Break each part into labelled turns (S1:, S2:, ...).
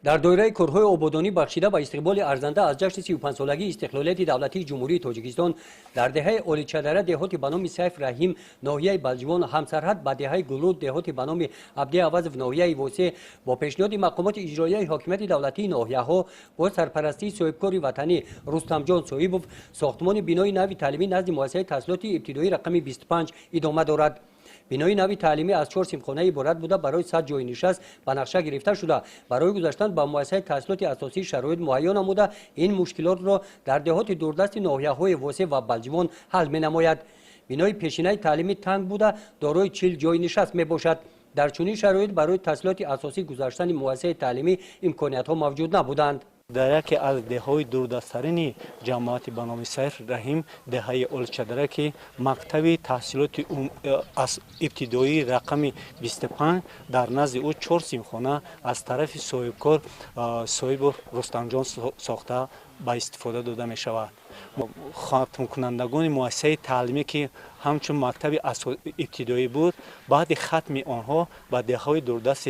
S1: در دوره کارهای آبادانی بخشیده به استقبال ارزنده از جشن 35 سالگی استقلالیت دولتی جمهوری تاجیکستان در دهه اولیچدره دهات به نام سیف رحیم ناحیه بلجوان همسرحد به دهه گلرود دهات به نام عبدی عوض ناحیه واسه با پیشنهاد مقامات اجرایی حاکمیت دولتی ناحیه ها با سرپرستی صاحبکار وطنی رستم جان صاحبوف ساختمان بنای نوی تعلیمی نزد مؤسسه تحصیلات ابتدایی رقم 25 ادامه دارد. بنای نوی تعلیمی از 4 سیمخانه عبارت بوده برای 100 جای نشست به نقشه گرفته شده. برای گذاشتن به مؤسسه تحصیلات اساسی شرایط مهیا نموده این مشکلات را در دهات دوردست ناحیه‌های واسه و بلجوان حل می‌نماید. بنای پیشینه تعلیمی تنگ بوده دارای 40 جای نشست میباشد. در چنین شرایط برای تحصیلات اساسی گذاشتن مؤسسه تعلیمی امکانیت‌ها موجود نبودند.
S2: در یکی از دههای دوردستترین جماعت به نام سیف رحیم دهه اولیچدره که مکتب تحصیلات ابتدایی رقم 25 در نزد او 4 سیمخانه از طرف صاحبکار صاحب رستم جان ساخته به استفاده داده می شود. ختم کنندگان مؤسسه تعلیمی که همچون مکتب ابتدایی بود بعد ختم آنها به دههای دوردست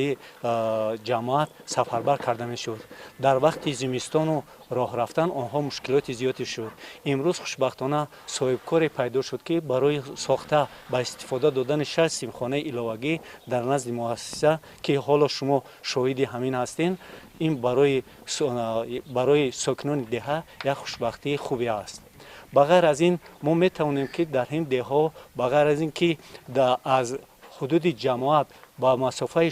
S2: جماعت سفربر کرده می شد. در وقت زمستان و راه رفتن آنها مشکلات زیادی شد. امروز خوشبختانه صاحبکار پیدا شد که برای ساخته به استفاده دادن 6 سیمخانه علاوگی در نزد مؤسسه که حالا شما شاهد همین هستین این برای ساکنان دهه یک خوشبختی خوبی است. بغیر از این ما میتوانیم که در این دهها بغیر از این که از حدود جماعت با مسافه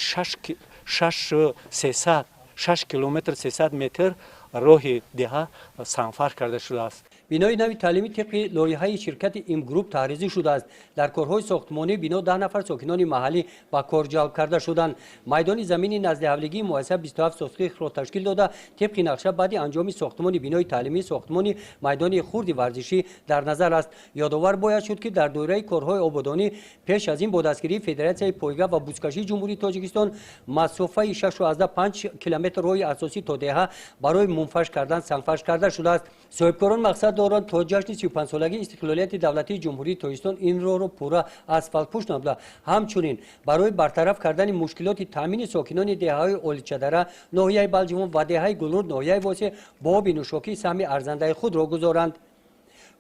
S2: 6 کیلومتر 300 متر راه دهه سنفر کرده شده است.
S1: بنای نوی تعلیمی طبق لایحه شرکت ام گروپ طراحی شده است. در کارهای ساختمانی بنا 10 نفر ساکنان محلی با کار جلب کرده شدند. میدان زمینی نزد حوالگی مؤسسه 27 سوسق را تشکیل داده طبق نقشه بعد انجام ساختمان بنای تعلیمی ساختمانی میدان خرد ورزشی در نظر است. یادآور باید شد که در دوره کارهای آبادانی پیش از این با دستگیری فدراسیون پایگاه و بوسکشی جمهوری تاجیکستان مسافه 6.5 کیلومتر راه اساسی تا دهه برای منفش کردن سنگفرش کرده شده است. صاحبکاران مقصد دارند تا جشن 35 سالگی استقلالیت دولتی جمهوری تاجیکستان این راه را پورا اسفالت پوش نموده. همچنین برای برطرف کردن مشکلات تامین ساکنان دهه‌های اولیچدره ناحیه بلجوان و دهه گلرود ناحیه واسه با بینوشاکی سهم ارزنده خود را گذارند.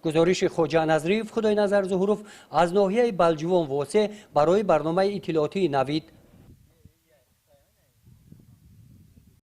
S1: گزارش خواجه نظری خدای نظر ظهوروف از ناحیه بلجوان واسه برای برنامه اطلاعاتی نوید.